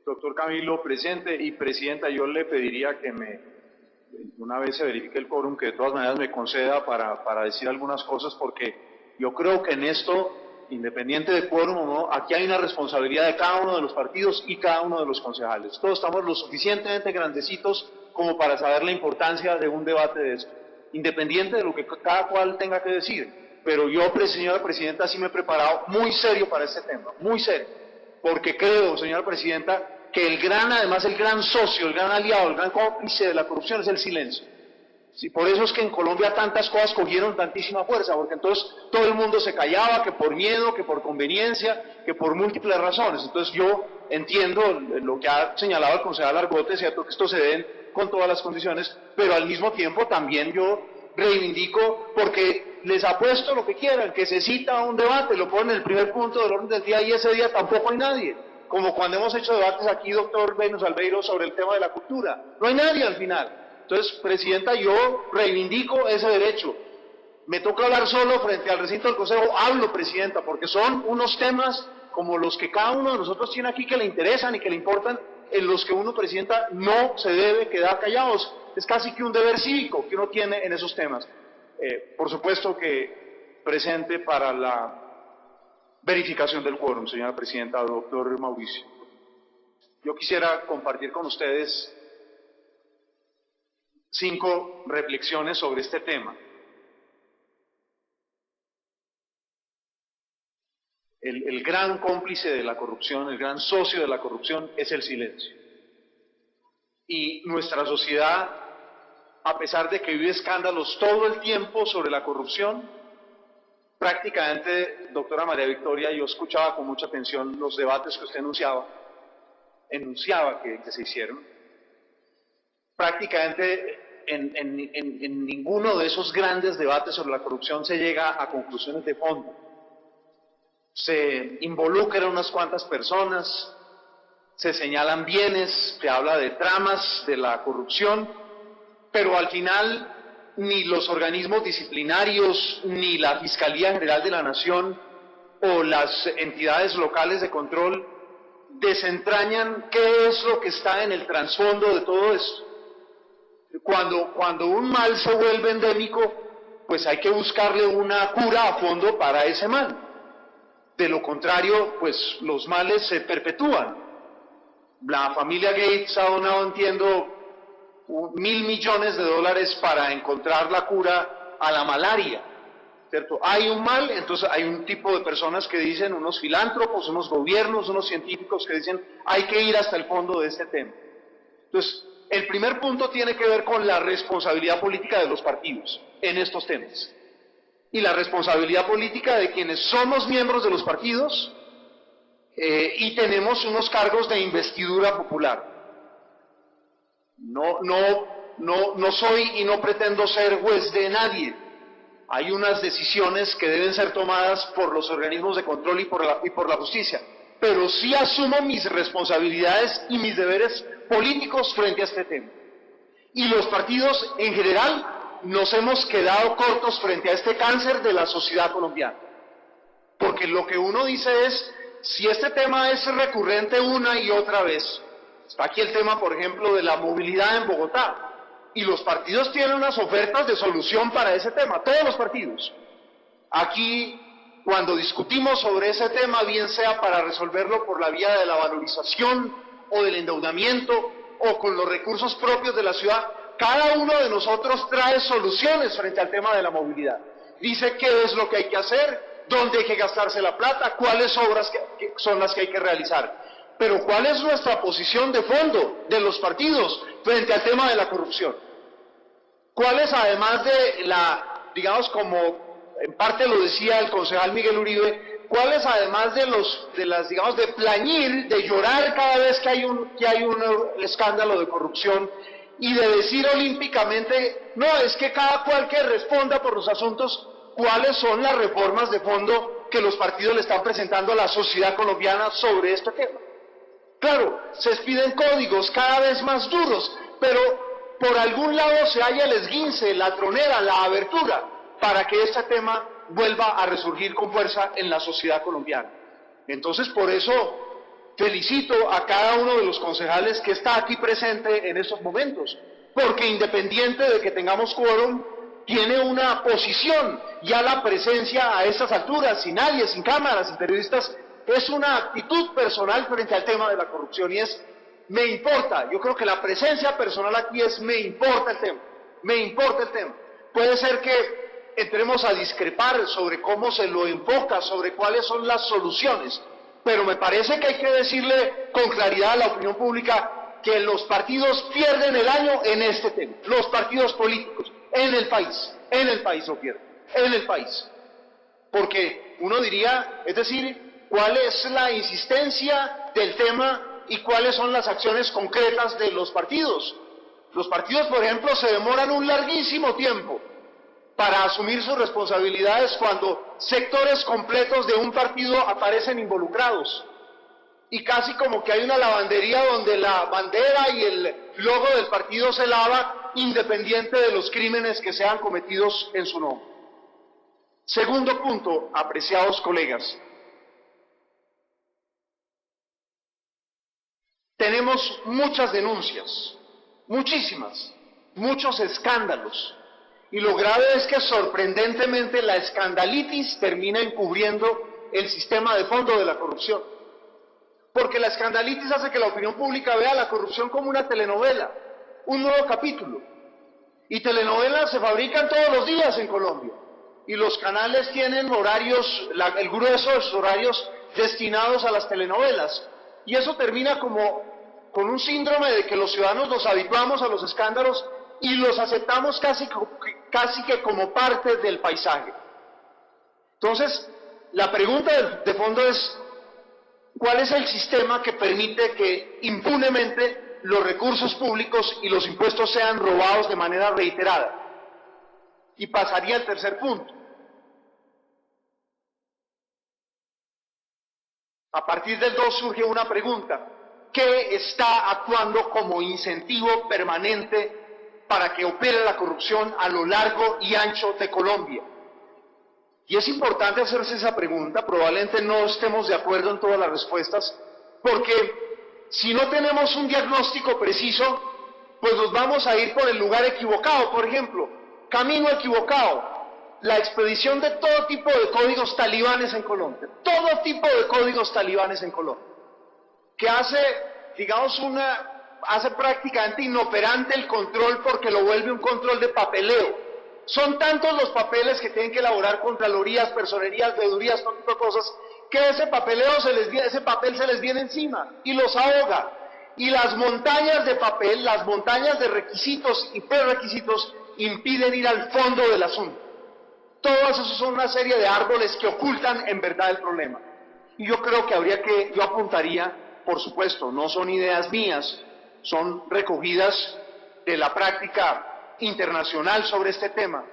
Doctor Camilo, presente, y presidenta, yo le pediría que una vez se verifique el quórum, que de todas maneras me conceda para decir algunas cosas, porque yo creo que en esto, independiente de quórum o no, aquí hay una responsabilidad de cada uno de los partidos y cada uno de los concejales. Todos estamos lo suficientemente grandecitos como para saber la importancia de un debate de esto, independiente de lo que cada cual tenga que decir. Pero yo, señora presidenta, sí me he preparado muy serio para este tema, muy serio, porque creo, señora presidenta, que además el gran socio, el gran aliado, el gran cómplice de la corrupción es el silencio. Sí, por eso es que en Colombia tantas cosas cogieron tantísima fuerza, porque entonces todo el mundo se callaba, que por miedo, que por conveniencia, que por múltiples razones. Entonces yo entiendo lo que ha señalado el concejal Argote, cierto que esto se dé con todas las condiciones, pero al mismo tiempo también yo reivindico, porque les apuesto lo que quieran, que se cita un debate, lo ponen en el primer punto del orden del día y ese día tampoco hay nadie. Como cuando hemos hecho debates aquí, doctor Venus Albeiro, sobre el tema de la cultura. No hay nadie al final. Entonces, presidenta, yo reivindico ese derecho. Me toca hablar solo frente al recinto del Consejo, hablo, presidenta, porque son unos temas como los que cada uno de nosotros tiene aquí que le interesan y que le importan, en los que uno, presidenta, no se debe quedar callados. Es casi que un deber cívico que uno tiene en esos temas. Por supuesto que presente para la verificación del quórum, señora presidenta. Doctor Mauricio, yo quisiera compartir con ustedes 5 reflexiones sobre este tema. El gran cómplice de la corrupción, el gran socio de la corrupción es el silencio. Y nuestra sociedad, a pesar de que vive escándalos todo el tiempo sobre la corrupción, prácticamente, doctora María Victoria, yo escuchaba con mucha atención los debates que usted enunciaba que se hicieron. Prácticamente en ninguno de esos grandes debates sobre la corrupción se llega a conclusiones de fondo. Se involucran unas cuantas personas, se señalan bienes, se habla de tramas de la corrupción, pero al final ni los organismos disciplinarios, ni la Fiscalía General de la Nación o las entidades locales de control desentrañan qué es lo que está en el trasfondo de todo esto. Cuando un mal se vuelve endémico, pues hay que buscarle una cura a fondo para ese mal. De lo contrario, pues los males se perpetúan. La familia Gates ha donado, entiendo, $1.000 millones para encontrar la cura a la malaria, ¿cierto? Hay un mal, entonces hay un tipo de personas que dicen, unos filántropos, unos gobiernos, unos científicos que dicen, hay que ir hasta el fondo de este tema. Entonces, el primer punto tiene que ver con la responsabilidad política de los partidos en estos temas. Y la responsabilidad política de quienes somos miembros de los partidos y tenemos unos cargos de investidura popular. No soy y no pretendo ser juez de nadie. Hay unas decisiones que deben ser tomadas por los organismos de control y por la justicia. Pero sí asumo mis responsabilidades y mis deberes políticos frente a este tema. Y los partidos en general nos hemos quedado cortos frente a este cáncer de la sociedad colombiana. Porque lo que uno dice es, si este tema es recurrente una y otra vez, está aquí el tema, por ejemplo, de la movilidad en Bogotá, y los partidos tienen unas ofertas de solución para ese tema, todos los partidos. Aquí, cuando discutimos sobre ese tema, bien sea para resolverlo por la vía de la valorización o del endeudamiento o con los recursos propios de la ciudad, cada uno de nosotros trae soluciones frente al tema de la movilidad. Dice qué es lo que hay que hacer, dónde hay que gastarse la plata, cuáles obras son las que hay que realizar. Pero ¿cuál es nuestra posición de fondo de los partidos frente al tema de la corrupción? ¿Cuál es, además de digamos, como en parte lo decía el concejal Miguel Uribe, cuál es, además digamos, de plañir, de llorar cada vez que hay un escándalo de corrupción y de decir olímpicamente, no, es que cada cual que responda por los asuntos, cuáles son las reformas de fondo que los partidos le están presentando a la sociedad colombiana sobre este tema? Claro, se expiden códigos cada vez más duros, pero por algún lado se halla el esguince, la tronera, la abertura, para que este tema vuelva a resurgir con fuerza en la sociedad colombiana. Entonces, por eso, felicito a cada uno de los concejales que está aquí presente en estos momentos, porque independiente de que tengamos quórum, tiene una posición, ya la presencia a estas alturas, sin nadie, sin cámaras, sin periodistas, es una actitud personal frente al tema de la corrupción y es, me importa. Yo creo que la presencia personal aquí es, me importa el tema, me importa el tema. Puede ser que entremos a discrepar sobre cómo se lo enfoca, sobre cuáles son las soluciones, pero me parece que hay que decirle con claridad a la opinión pública que los partidos pierden el año en este tema, los partidos políticos, en el país lo pierden, en el país. Porque uno diría, es decir, ¿cuál es la insistencia del tema y cuáles son las acciones concretas de los partidos? Los partidos, por ejemplo, se demoran un larguísimo tiempo para asumir sus responsabilidades cuando sectores completos de un partido aparecen involucrados. Y casi como que hay una lavandería donde la bandera y el logo del partido se lava independiente de los crímenes que sean cometidos en su nombre. Segundo punto, apreciados colegas. Tenemos muchas denuncias, muchísimas, muchos escándalos. Y lo grave es que sorprendentemente la escandalitis termina encubriendo el sistema de fondo de la corrupción. Porque la escandalitis hace que la opinión pública vea la corrupción como una telenovela, un nuevo capítulo. Y telenovelas se fabrican todos los días en Colombia. Y los canales tienen horarios, el grueso de sus horarios destinados a las telenovelas. Y eso termina como con un síndrome de que los ciudadanos nos habituamos a los escándalos y los aceptamos casi que como parte del paisaje. Entonces, la pregunta de fondo es, ¿cuál es el sistema que permite que impunemente los recursos públicos y los impuestos sean robados de manera reiterada? Y pasaría al tercer punto. A partir del 2 surge una pregunta. ¿Qué está actuando como incentivo permanente para que opere la corrupción a lo largo y ancho de Colombia? Y es importante hacerse esa pregunta, probablemente no estemos de acuerdo en todas las respuestas, porque si no tenemos un diagnóstico preciso, pues nos vamos a ir por el lugar equivocado. Por ejemplo, camino equivocado, la expedición de todo tipo de códigos talibanes en Colombia, todo tipo de códigos talibanes en Colombia, que hace, digamos, hace prácticamente inoperante el control porque lo vuelve un control de papeleo. Son tantos los papeles que tienen que elaborar contralorías, personerías, veedurías, todo tipo de cosas, que ese papel se les viene encima y los ahoga. Y las montañas de papel, las montañas de requisitos y prerequisitos impiden ir al fondo del asunto. Todos esos son una serie de árboles que ocultan en verdad el problema. Y yo creo que yo apuntaría, por supuesto, no son ideas mías, son recogidas de la práctica internacional sobre este tema,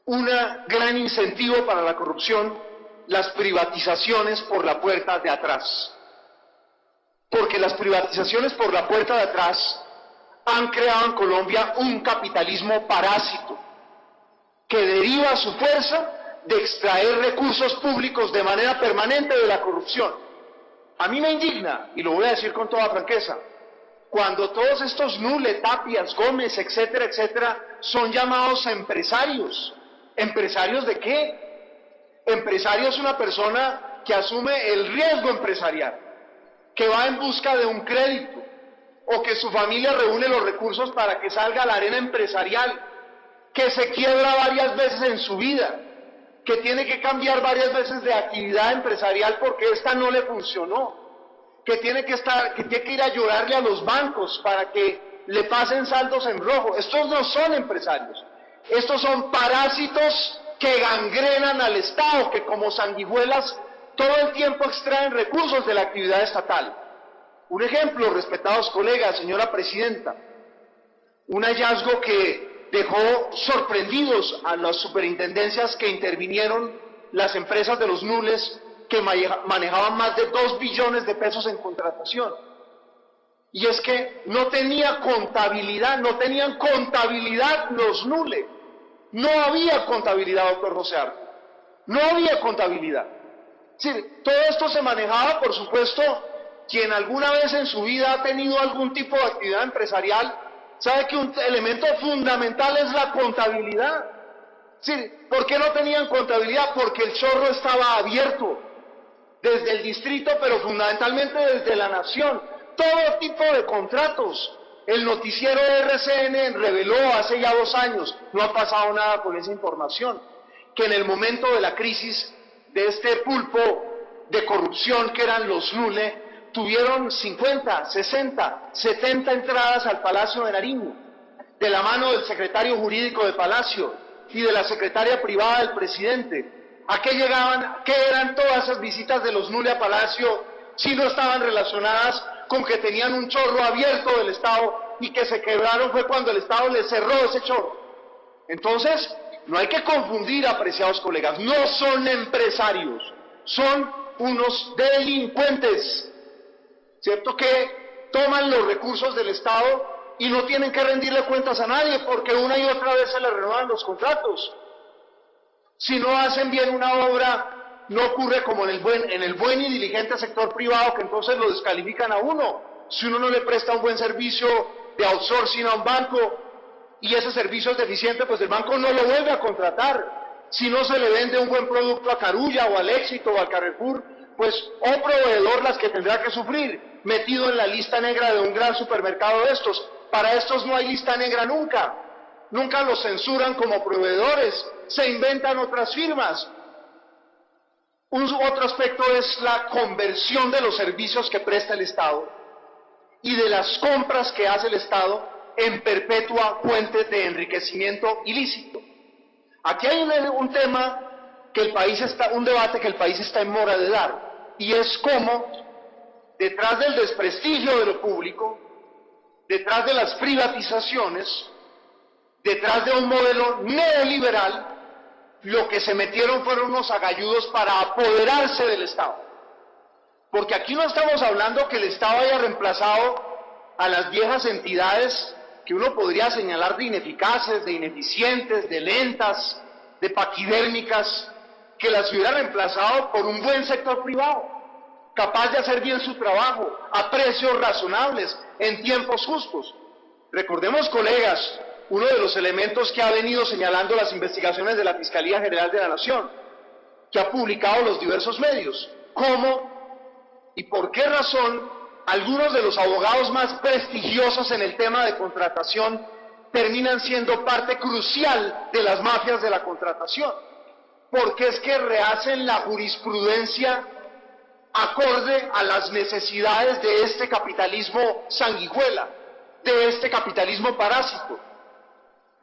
un gran incentivo para la corrupción, las privatizaciones por la puerta de atrás. Porque las privatizaciones por la puerta de atrás han creado en Colombia un capitalismo parásito que deriva su fuerza de extraer recursos públicos de manera permanente de la corrupción. A mí me indigna, y lo voy a decir con toda franqueza, cuando todos estos Nule, Tapias, Gómez, etcétera, etcétera, son llamados empresarios. ¿Empresarios de qué? Empresario es una persona que asume el riesgo empresarial, que va en busca de un crédito, o que su familia reúne los recursos para que salga a la arena empresarial, que se quiebra varias veces en su vida, que tiene que cambiar varias veces de actividad empresarial porque esta no le funcionó, que tiene que ir a llorarle a los bancos para que le pasen saldos en rojo. Estos no son empresarios, estos son parásitos que gangrenan al Estado, que como sanguijuelas todo el tiempo extraen recursos de la actividad estatal. Un ejemplo, respetados colegas, señora presidenta, un hallazgo que dejó sorprendidos a las superintendencias que intervinieron, las empresas de los Nules, que manejaban más de 2 billones de pesos en contratación. Y es que no tenían contabilidad los Nule. No había contabilidad, doctor José Arco. No había contabilidad. Sí, todo esto se manejaba, por supuesto, quien alguna vez en su vida ha tenido algún tipo de actividad empresarial, sabe que un elemento fundamental es la contabilidad. Sí, ¿por qué no tenían contabilidad? Porque el chorro estaba abierto desde el distrito, pero fundamentalmente desde la nación. Todo tipo de contratos. El noticiero RCN reveló hace ya 2 años, no ha pasado nada con esa información, que en el momento de la crisis de este pulpo de corrupción que eran los Lule, tuvieron 50, 60, 70 entradas al Palacio de Nariño, de la mano del secretario jurídico de Palacio y de la secretaria privada del presidente. ¿A qué llegaban? ¿Qué eran todas esas visitas de los Lule a Palacio si no estaban relacionadas con que tenían un chorro abierto del Estado y que se quebraron fue cuando el Estado les cerró ese chorro? Entonces, no hay que confundir, apreciados colegas, no son empresarios, son unos delincuentes, ¿cierto? Que toman los recursos del Estado y no tienen que rendirle cuentas a nadie porque una y otra vez se les renuevan los contratos. Si no hacen bien una obra, no ocurre como en el buen y diligente sector privado, que entonces lo descalifican a uno. Si uno no le presta un buen servicio de outsourcing a un banco y ese servicio es deficiente, pues el banco no lo vuelve a contratar. Si no se le vende un buen producto a Carulla o al Éxito o al Carrefour, pues un proveedor las que tendrá que sufrir, metido en la lista negra de un gran supermercado de estos. Para estos no hay lista negra nunca. Nunca los censuran como proveedores, se inventan otras firmas. Otro aspecto es la conversión de los servicios que presta el Estado y de las compras que hace el Estado en perpetua fuente de enriquecimiento ilícito. Aquí hay un tema que el país está, un debate que el país está en mora de dar, y es cómo detrás del desprestigio de lo público, detrás de las privatizaciones, detrás de un modelo neoliberal, lo que se metieron fueron unos agalludos para apoderarse del Estado. Porque aquí no estamos hablando que el Estado haya reemplazado a las viejas entidades que uno podría señalar de ineficaces, de ineficientes, de lentas, de paquidérmicas, que las hubiera reemplazado por un buen sector privado, capaz de hacer bien su trabajo, a precios razonables, en tiempos justos. Recordemos, colegas, uno de los elementos que ha venido señalando las investigaciones de la Fiscalía General de la Nación, que ha publicado los diversos medios, cómo y por qué razón algunos de los abogados más prestigiosos en el tema de contratación terminan siendo parte crucial de las mafias de la contratación, porque es que rehacen la jurisprudencia acorde a las necesidades de este capitalismo sanguijuela, de este capitalismo parásito.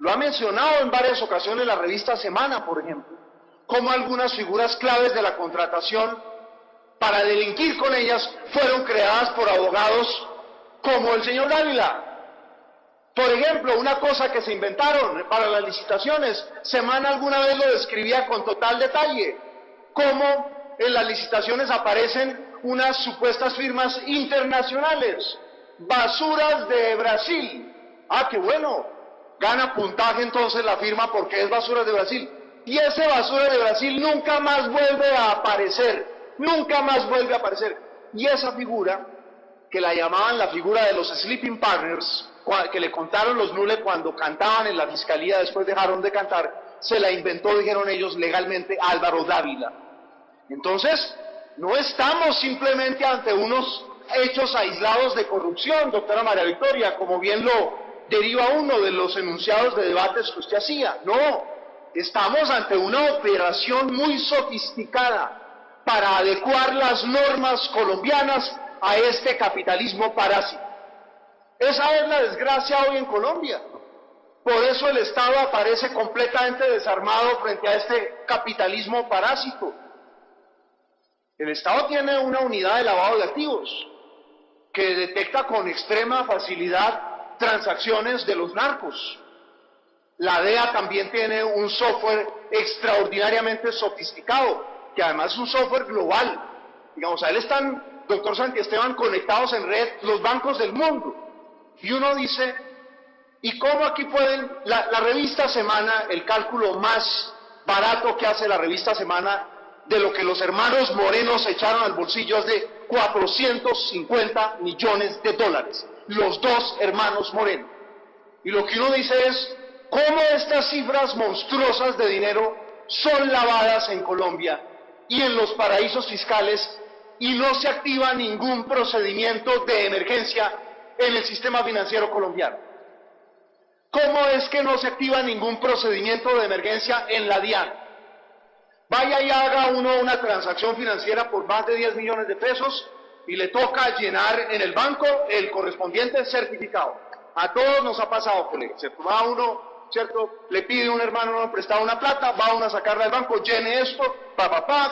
Lo ha mencionado en varias ocasiones la revista Semana, por ejemplo, como algunas figuras claves de la contratación para delinquir con ellas fueron creadas por abogados como el señor Dávila. Por ejemplo, una cosa que se inventaron para las licitaciones, Semana alguna vez lo describía con total detalle, cómo en las licitaciones aparecen unas supuestas firmas internacionales, Basuras de Brasil. Ah, qué bueno. Gana puntaje entonces la firma porque es Basuras de Brasil. Y ese Basuras de Brasil nunca más vuelve a aparecer, nunca más vuelve a aparecer. Y esa figura, que la llamaban la figura de los Sleeping Partners, que le contaron los Lule cuando cantaban en la fiscalía, después dejaron de cantar, se la inventó, dijeron ellos legalmente, Álvaro Dávila. Entonces, no estamos simplemente ante unos hechos aislados de corrupción, doctora María Victoria, como bien lo deriva uno de los enunciados de debates que usted hacía. No, estamos ante una operación muy sofisticada para adecuar las normas colombianas a este capitalismo parásito. Esa es la desgracia hoy en Colombia. Por eso el Estado aparece completamente desarmado frente a este capitalismo parásito. El Estado tiene una unidad de lavado de activos que detecta con extrema facilidad transacciones de los narcos. La DEA también tiene un software extraordinariamente sofisticado, que además es un software global. Digamos, a él están, doctor Santiesteban, conectados en red los bancos del mundo. Y uno dice, ¿y cómo aquí pueden, la revista Semana, el cálculo más barato que hace la revista Semana de lo que los hermanos Morenos echaron al bolsillo es de 450 millones de dólares, los dos hermanos Moreno. Y lo que uno dice es, ¿cómo estas cifras monstruosas de dinero son lavadas en Colombia y en los paraísos fiscales y no se activa ningún procedimiento de emergencia en el sistema financiero colombiano? ¿Cómo es que no se activa ningún procedimiento de emergencia en la DIAN? Vaya y haga uno una transacción financiera por más de 10 millones de pesos y le toca llenar en el banco el correspondiente certificado. A todos nos ha pasado, colegas, ¿cierto? Va uno, ¿cierto? Le pide un hermano prestado una plata, va uno a sacarla del banco, llene esto,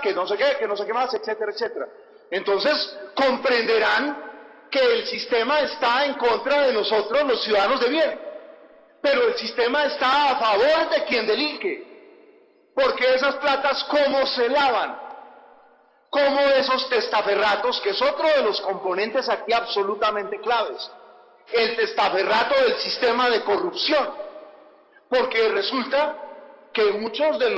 que no sé qué más, etcétera, etcétera. Entonces, comprenderán que el sistema está en contra de nosotros, los ciudadanos de bien, pero el sistema está a favor de quien delinque, porque esas platas, ¿cómo se lavan? ¿Cómo esos testaferratos, que es otro de los componentes aquí absolutamente claves? El testaferrato del sistema de corrupción, porque resulta que muchos de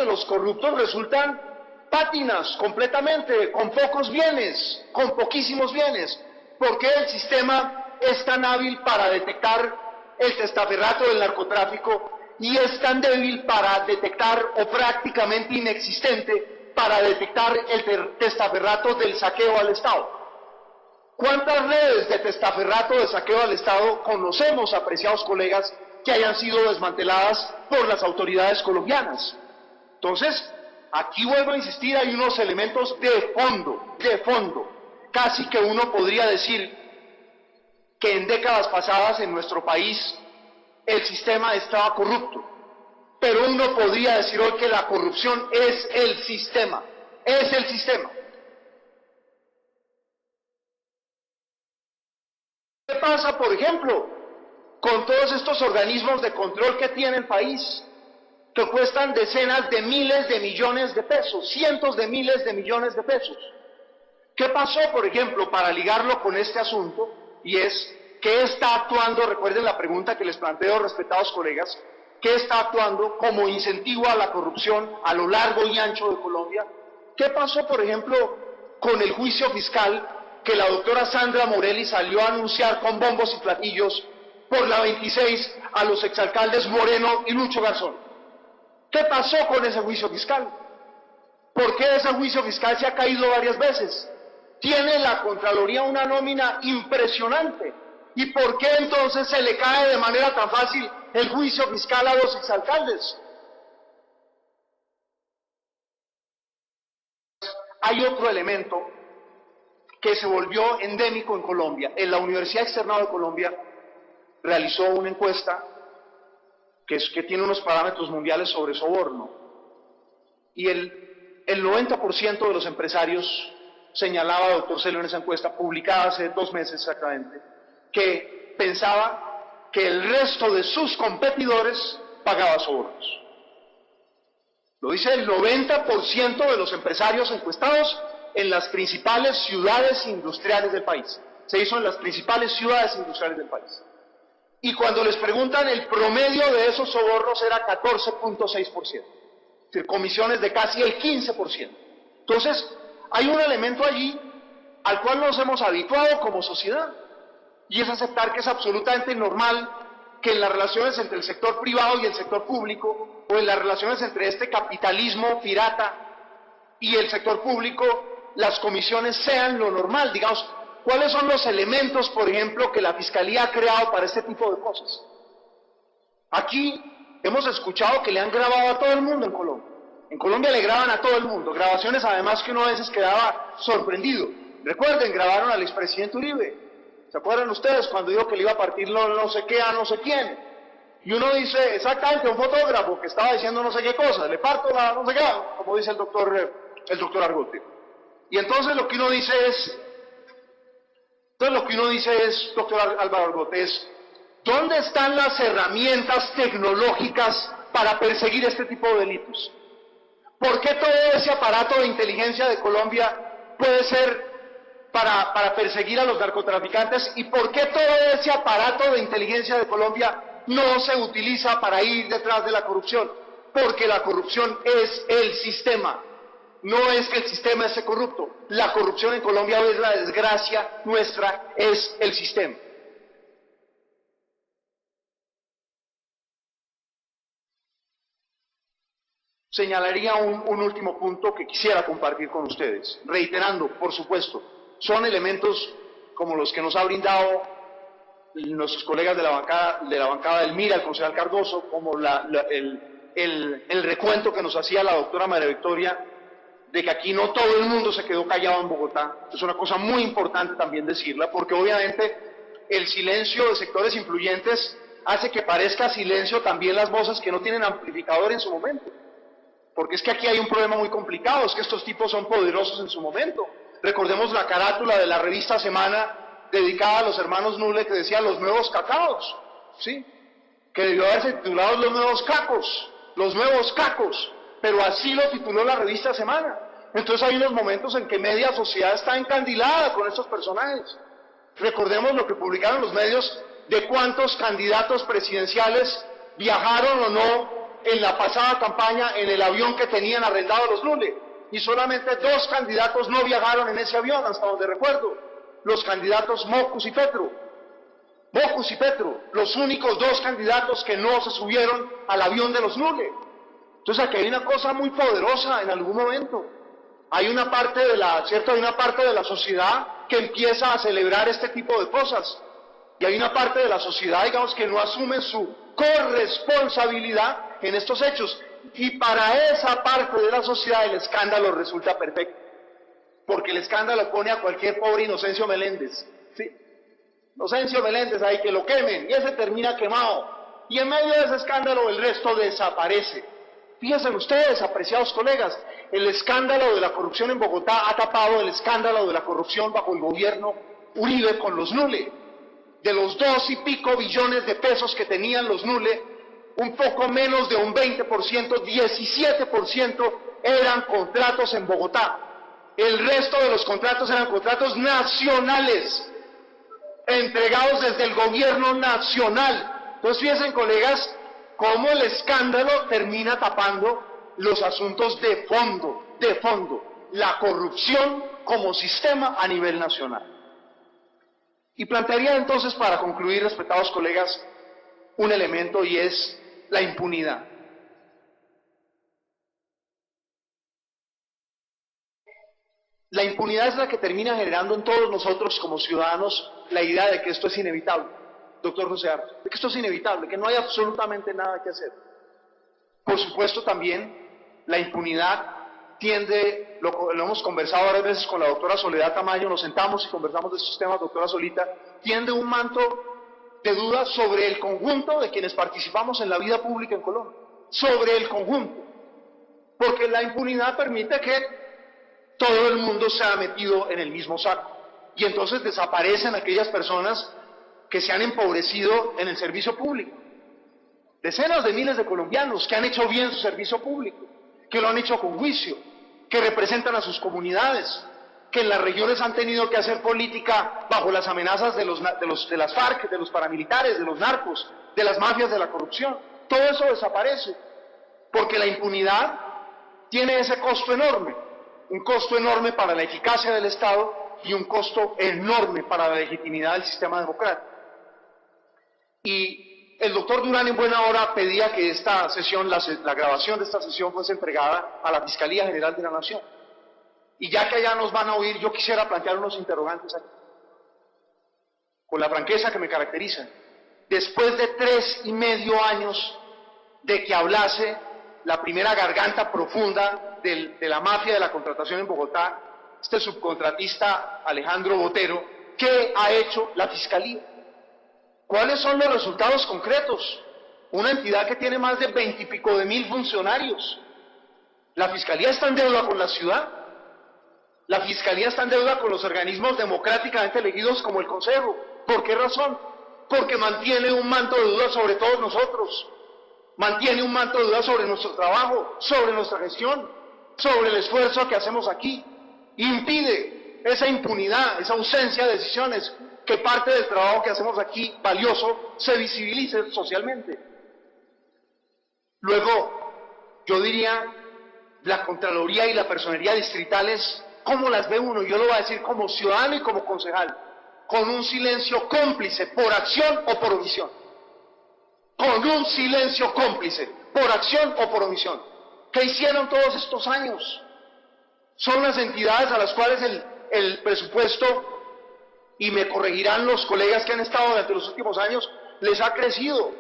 los corruptos resultan pátinas completamente, con pocos bienes, con poquísimos bienes, porque el sistema es tan hábil para detectar el testaferrato del narcotráfico y es tan débil para detectar, o prácticamente inexistente, para detectar el testaferrato del saqueo al Estado. ¿Cuántas redes de testaferrato de saqueo al Estado conocemos, apreciados colegas, que hayan sido desmanteladas por las autoridades colombianas? Entonces, aquí vuelvo a insistir, hay unos elementos de fondo. Casi que uno podría decir que en décadas pasadas en nuestro país el sistema estaba corrupto, pero uno podría decir hoy que la corrupción es el sistema, ¿Qué pasa, por ejemplo, con todos estos organismos de control que tiene el país, que cuestan decenas de miles de millones de pesos, cientos de miles de millones de pesos? ¿Qué pasó, por ejemplo, para ligarlo con este asunto? Y es, ¿qué está actuando? Recuerden la pregunta que les planteo, respetados colegas, ¿qué está actuando como incentivo a la corrupción a lo largo y ancho de Colombia? ¿Qué pasó, por ejemplo, con el juicio fiscal que la doctora Sandra Morelli salió a anunciar con bombos y platillos por la 26 a los exalcaldes Moreno y Lucho Garzón? ¿Qué pasó con ese juicio fiscal? ¿Por qué ese juicio fiscal se ha caído varias veces? Tiene la Contraloría una nómina impresionante. ¿Y por qué entonces se le cae de manera tan fácil el juicio fiscal a los exalcaldes? Hay otro elemento que se volvió endémico en Colombia. En la Universidad Externado de Colombia realizó una encuesta que tiene unos parámetros mundiales sobre soborno, y el 90% de los empresarios señalaba, doctor Celo, en esa encuesta publicada hace 2 meses exactamente, que pensaba que el resto de sus competidores pagaba sobornos. Lo dice el 90% de los empresarios encuestados en las principales ciudades industriales del país. Se hizo en las principales ciudades industriales del país. Y cuando les preguntan, el promedio de esos sobornos era 14.6%. Es decir, comisiones de casi el 15%. Entonces, hay un elemento allí al cual nos hemos habituado como sociedad, y es aceptar que es absolutamente normal que en las relaciones entre el sector privado y el sector público, o en las relaciones entre este capitalismo pirata y el sector público, las comisiones sean lo normal. Digamos, ¿cuáles son los elementos, por ejemplo, que la Fiscalía ha creado para este tipo de cosas? Aquí hemos escuchado que le han grabado a todo el mundo en Colombia. En Colombia le graban a todo el mundo, grabaciones además que uno a veces quedaba sorprendido. Recuerden, grabaron al expresidente Uribe. ¿Se acuerdan ustedes cuando dijo que le iba a partir no sé qué a no sé quién? Y uno dice, exactamente, un fotógrafo que estaba diciendo no sé qué cosa, le parto la no sé qué, como dice el doctor Argote. Y entonces lo que uno dice es, doctor Álvaro Argote, es, ¿dónde están las herramientas tecnológicas para perseguir este tipo de delitos? ¿Por qué todo ese aparato de inteligencia de Colombia puede ser para perseguir a los narcotraficantes? ¿Y por qué todo ese aparato de inteligencia de Colombia no se utiliza para ir detrás de la corrupción? Porque la corrupción es el sistema. No es que el sistema esté corrupto. La corrupción en Colombia es la desgracia nuestra, es el sistema. Señalaría un último punto que quisiera compartir con ustedes, reiterando, por supuesto, son elementos como los que nos ha brindado nuestros colegas de la bancada del MIRA, el concejal Cardoso, como el recuento que nos hacía la doctora María Victoria, de que aquí no todo el mundo se quedó callado en Bogotá. Es una cosa muy importante también decirla, porque obviamente el silencio de sectores influyentes hace que parezca silencio también las voces que no tienen amplificador en su momento. Porque es que aquí hay un problema muy complicado, es que estos tipos son poderosos en su momento. Recordemos la carátula de la revista Semana dedicada a los hermanos Nule que decía los nuevos cacaos, ¿sí? Que debió haberse titulado los nuevos cacos, pero así lo tituló la revista Semana. Entonces hay unos momentos en que media sociedad está encandilada con estos personajes. Recordemos lo que publicaron los medios de cuántos candidatos presidenciales viajaron o no en la pasada campaña en el avión que tenían arrendado los Nule, y solamente 2 candidatos no viajaron en ese avión, hasta donde recuerdo, los candidatos Mocus y Petro, los únicos 2 candidatos que no se subieron al avión de los Nule. Entonces aquí hay una cosa muy poderosa en algún momento, hay una parte de la sociedad que empieza a celebrar este tipo de cosas, y hay una parte de la sociedad, digamos, que no asume su corresponsabilidad en estos hechos, y para esa parte de la sociedad el escándalo resulta perfecto, porque el escándalo pone a cualquier pobre Inocencio Meléndez, ¿sí? Inocencio Meléndez ahí que lo quemen, y ese termina quemado, y en medio de ese escándalo el resto desaparece. Fíjense ustedes, apreciados colegas, el escándalo de la corrupción en Bogotá ha tapado el escándalo de la corrupción bajo el gobierno Uribe con los Nule. De los 2 y pico billones de pesos que tenían los Nule, un poco menos de un 20%, 17% eran contratos en Bogotá. El resto de los contratos eran contratos nacionales, entregados desde el gobierno nacional. Entonces fíjense, colegas, cómo el escándalo termina tapando los asuntos de fondo, la corrupción como sistema a nivel nacional. Y plantearía entonces, para concluir, respetados colegas, un elemento, y es la impunidad. La impunidad es la que termina generando en todos nosotros como ciudadanos la idea de que esto es inevitable, doctor José Arce, de que esto es inevitable, que no hay absolutamente nada que hacer. Por supuesto también la impunidad tiende, lo hemos conversado varias veces con la doctora Soledad Tamayo, nos sentamos y conversamos de estos temas, doctora Solita, tiende un manto de dudas sobre el conjunto de quienes participamos en la vida pública en Colombia, sobre el conjunto, porque la impunidad permite que todo el mundo sea metido en el mismo saco, y entonces desaparecen aquellas personas que se han empobrecido en el servicio público. Decenas de miles de colombianos que han hecho bien su servicio público, que lo han hecho con juicio, que representan a sus comunidades, que en las regiones han tenido que hacer política bajo las amenazas de las FARC, de los paramilitares, de los narcos, de las mafias de la corrupción. Todo eso desaparece, porque la impunidad tiene ese costo enorme, un costo enorme para la eficacia del Estado y un costo enorme para la legitimidad del sistema democrático. Y el doctor Durán en buena hora pedía que esta sesión, la grabación de esta sesión fuese entregada a la Fiscalía General de la Nación. Y ya que allá nos van a oír, yo quisiera plantear unos interrogantes aquí, con la franqueza que me caracteriza. Después de 3,5 años de que hablase la primera garganta profunda de la mafia de la contratación en Bogotá, este subcontratista Alejandro Botero, ¿qué ha hecho la Fiscalía? ¿Cuáles son los resultados concretos? Una entidad que tiene más de 20 y pico de mil funcionarios. La Fiscalía está en deuda con la ciudad. La Fiscalía está en deuda con los organismos democráticamente elegidos como el Consejo. ¿Por qué razón? Porque mantiene un manto de duda sobre todos nosotros. Mantiene un manto de duda sobre nuestro trabajo, sobre nuestra gestión, sobre el esfuerzo que hacemos aquí. Impide esa impunidad, esa ausencia de decisiones, que parte del trabajo que hacemos aquí, valioso, se visibilice socialmente. Luego, yo diría la Contraloría y la Personería distritales, ¿cómo las ve uno? Yo lo voy a decir como ciudadano y como concejal, con un silencio cómplice, por acción o por omisión. Con un silencio cómplice, por acción o por omisión. ¿Qué hicieron todos estos años? Son las entidades a las cuales el presupuesto, y me corregirán los colegas que han estado durante los últimos años, les ha crecido,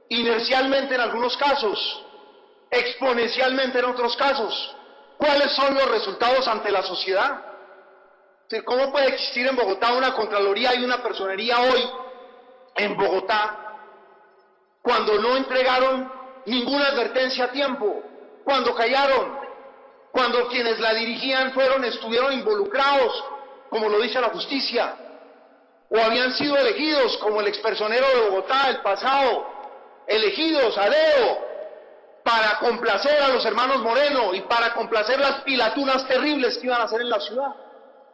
inercialmente en algunos casos, exponencialmente en otros casos. ¿Cuáles son los resultados ante la sociedad? ¿Cómo puede existir en Bogotá una Contraloría y una Personería hoy en Bogotá cuando no entregaron ninguna advertencia a tiempo, cuando callaron, cuando quienes la dirigían estuvieron involucrados, como lo dice la justicia, o habían sido elegidos, como el expersonero de Bogotá, el pasado, elegidos a dedo, para complacer a los hermanos Moreno y para complacer las pilatunas terribles que iban a hacer en la ciudad?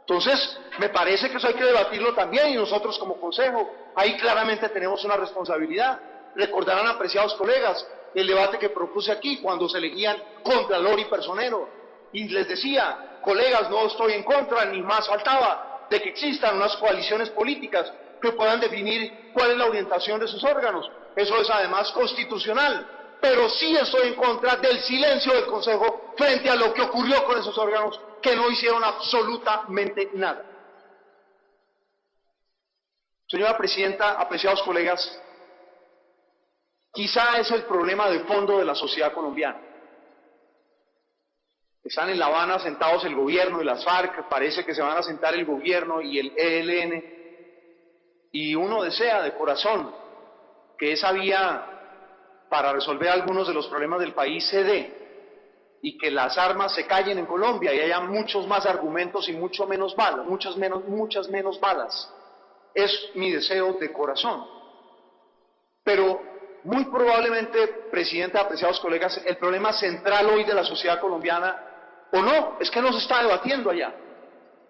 Entonces, me parece que eso hay que debatirlo también, y nosotros como consejo, ahí claramente tenemos una responsabilidad. Recordarán, apreciados colegas, el debate que propuse aquí cuando se elegían Contralor y Personero, y les decía, colegas, no estoy en contra, ni más faltaba, de que existan unas coaliciones políticas que puedan definir cuál es la orientación de sus órganos. Eso es además constitucional, pero sí estoy en contra del silencio del Consejo frente a lo que ocurrió con esos órganos que no hicieron absolutamente nada. Señora Presidenta, apreciados colegas, quizá es el problema de fondo de la sociedad colombiana. Están en La Habana sentados el gobierno y las FARC, parece que se van a sentar el gobierno y el ELN, y uno desea de corazón que esa vía para resolver algunos de los problemas del país se dé, y que las armas se callen en Colombia y haya muchos más argumentos y muchas menos balas. Es mi deseo de corazón. Pero muy probablemente, Presidenta, apreciados colegas, el problema central hoy de la sociedad colombiana, o no, es que no se está debatiendo allá.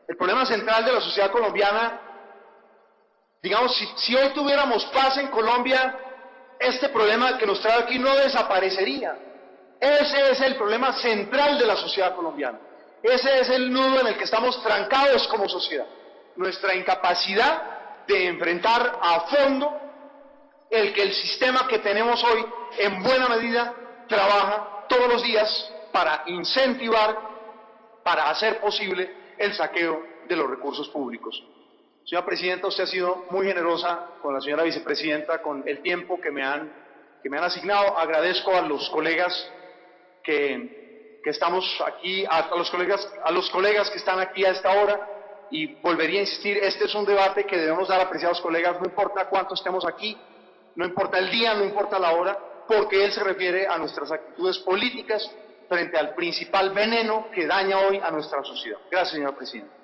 El problema central de la sociedad colombiana, digamos, si hoy tuviéramos paz en Colombia, este problema que nos trae aquí no desaparecería. Ese es el problema central de la sociedad colombiana. Ese es el nudo en el que estamos trancados como sociedad. Nuestra incapacidad de enfrentar a fondo el que el sistema que tenemos hoy, en buena medida, trabaja todos los días para incentivar, para hacer posible el saqueo de los recursos públicos. Señora Presidenta, usted ha sido muy generosa con la señora Vicepresidenta, con el tiempo que me han asignado. Agradezco a los colegas que estamos aquí, a los colegas que están aquí a esta hora, y volvería a insistir, este es un debate que debemos dar, apreciados colegas, no importa cuánto estemos aquí, no importa el día, no importa la hora, porque él se refiere a nuestras actitudes políticas frente al principal veneno que daña hoy a nuestra sociedad. Gracias, señora Presidenta.